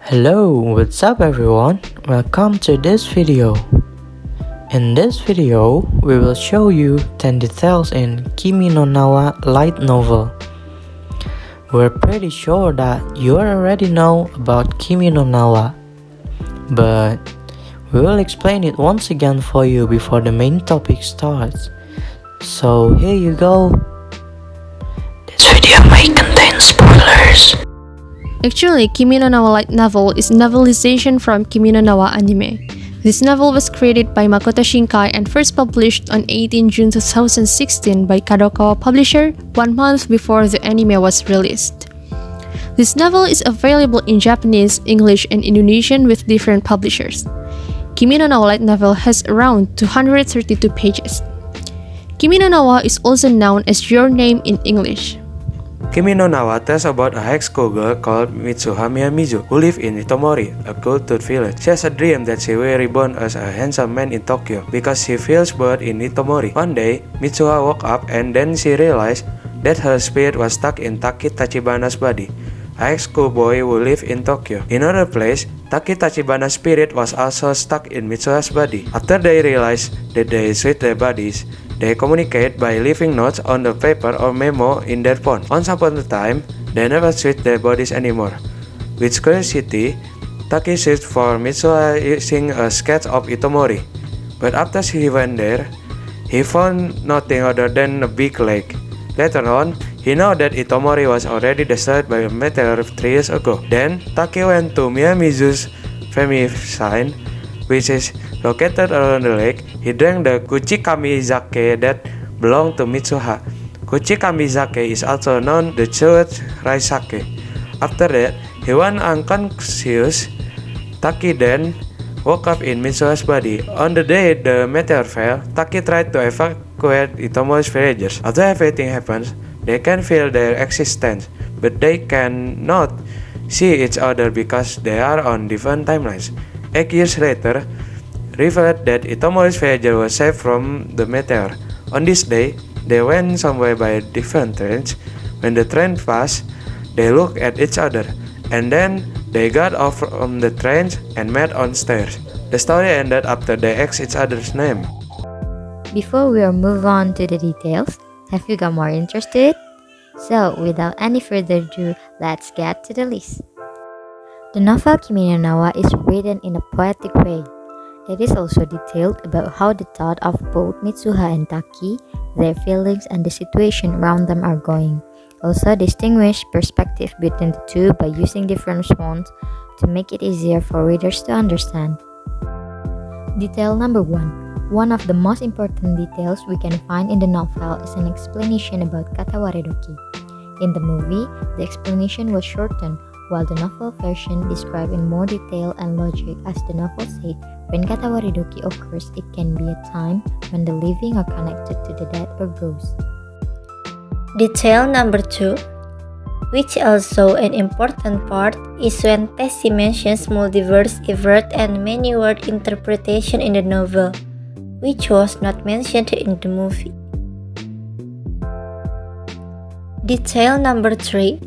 Hello, what's up everyone? Welcome to this video. In this video, we will show you 10 details in Kimi no Nawa light novel. We're pretty sure that you already know about Kimi no Nawa, but we will explain it once again for you before the main topic starts. So here you go. This video may contain spoilers. Actually, Kimi no Nawa light novel is a novelization from Kimi no Nawa anime. This novel was created by Makoto Shinkai and first published on 18 June 2016 by Kadokawa Publisher 1 month before the anime was released. This novel is available in Japanese, English, and Indonesian with different publishers. Kimi no Nawa light novel has around 232 pages. Kimi no Nawa is also known as Your Name in English. Kimi no Nawa tells about a high school girl called Mitsuha Miyamizu who lives in Itomori, a cultured village. She has a dream that she will reborn as a handsome man in Tokyo because she feels bored in Itomori. One day, Mitsuha woke up and then she realized that her spirit was stuck in Taki Tachibana's body, a high school boy who lived in Tokyo. In another place, Taki Tachibana's spirit was also stuck in Mitsuha's body. After they realized that they switched their bodies, they communicate by leaving notes on the paper or memo in their phone. Once upon a time, they never switched their bodies anymore. With curiosity, Taki searched for Mitsuha using a sketch of Itomori. But after he went there, he found nothing other than a big lake. Later on, he knew that Itomori was already destroyed by a meteor 3 years ago. Then, Taki went to Miyamizu's family shrine, which is located around the lake. He drank the Kuchikamizake that belonged to Mitsuha. Kuchikamizake is also known the church rice sake. After that, he went unconscious. Taki then woke up in Mitsuha's body. On the day the meteor fell, Taki tried to evacuate Itomori's villagers. After everything happens, they can feel their existence, but they cannot see each other because they are on different timelines. 8 years later, revealed that Itomori's villager was saved from the meteor. On this day, they went somewhere by different trains. When the train passed, they looked at each other, and then they got off from the trains and met on stairs. The story ended after they asked each other's name. Before we move on to the details, have you got more interested? So, without any further ado, let's get to the list. The novel Kimi no Nawa is written in a poetic way. It is also detailed about how the thought of both Mitsuha and Taki, their feelings and the situation around them are going. Also distinguish perspective between the two by using different fonts to make it easier for readers to understand. Detail number 1. One of the most important details we can find in the novel is an explanation about kata waredoki. In the movie, the explanation was shortened, while the novel version described in more detail and logic. As the novel said, when kata waredoki occurs, it can be a time when the living are connected to the dead or ghosts. Detail number 2, which also an important part, is when Tessie mentions multiverse, evert, and many word interpretation in the novel, which was not mentioned in the movie. Detail number 3,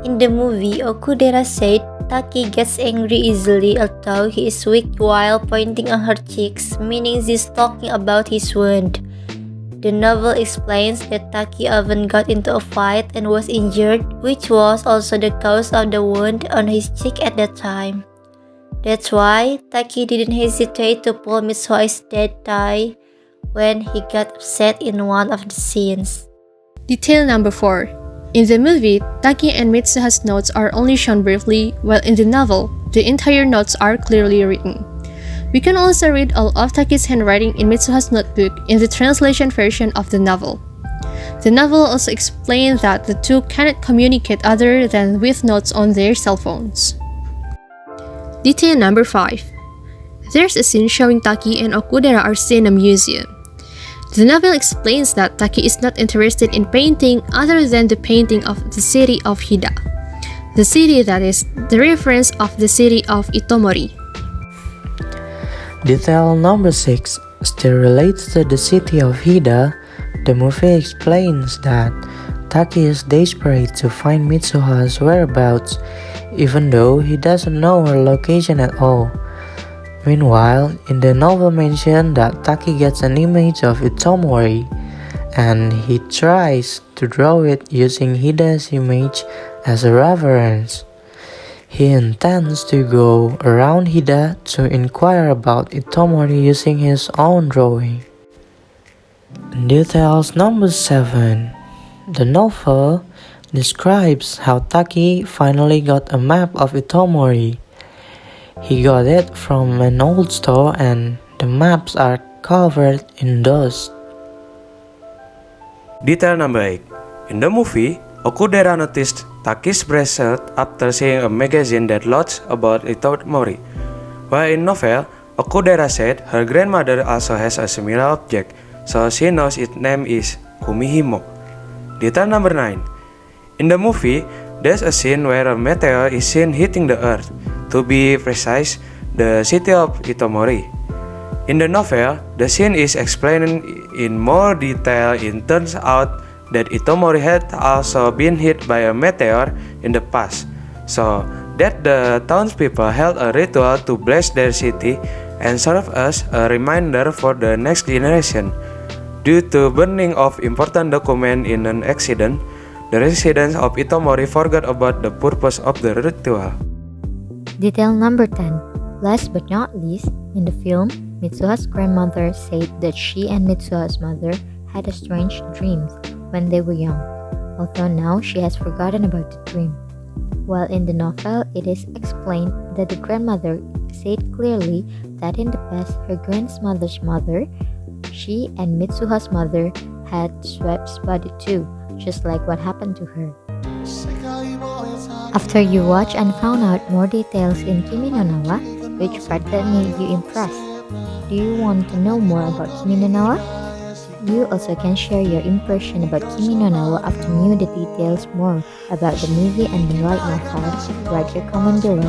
in the movie, Okudera said Taki gets angry easily although he is weak while pointing on her cheeks, meaning she's talking about his wound. The novel explains that Taki often got into a fight and was injured, which was also the cause of the wound on his cheek at that time. That's why Taki didn't hesitate to pull Mitsuha's dead tie when he got upset in one of the scenes. Detail number 4. In the movie, Taki and Mitsuha's notes are only shown briefly, while in the novel, the entire notes are clearly written. We can also read all of Taki's handwriting in Mitsuha's notebook in the translation version of the novel. The novel also explains that the two cannot communicate other than with notes on their cell phones. Detail number 5. There's a scene showing Taki and Okudera are seen in a museum. The novel explains that Taki is not interested in painting other than the painting of the city of Hida. The city that is the reference of the city of Itomori. Detail number 6 still relates to the city of Hida. The movie explains that Taki is desperate to find Mitsuha's whereabouts even though he doesn't know her location at all. Meanwhile, in the novel mentioned that Taki gets an image of Itomori, and he tries to draw it using Hida's image as a reference. He intends to go around Hida to inquire about Itomori using his own drawing. Details number 7. The novel describes how Taki finally got a map of Itomori. He got it from an old store and the maps are covered in dust. Detail number 8. In the movie, Okudera noticed Taki's bracelet after seeing a magazine that lots about Itomori. While in novel, Okudera said her grandmother also has a similar object, so she knows its name is Kumihimo. Detail number 9. In the movie, there's a scene where a meteor is seen hitting the earth, to be precise, the city of Itomori. In the novel, the scene is explained in more detail. It turns out that Itomori had also been hit by a meteor in the past, so that the townspeople held a ritual to bless their city and serve as a reminder for the next generation. Due to burning of important documents in an accident, the residents of Itomori forgot about the purpose of the ritual. Detail number 10. Last but not least, in the film, Mitsuha's grandmother said that she and Mitsuha's mother had a strange dreams when they were young, although now she has forgotten about the dream. While in the novel, it is explained that the grandmother said clearly that in the past, her grandmother's mother, she and Mitsuha's mother had swapped body too, just like what happened to her. After you watch and found out more details in Kimi no Nawa, which part that made you impressed? Do you want to know more about Kimi no Nawa? You also can share your impression about Kimi no Nawa after knew the details more about the movie and the light novel. Write your comment below.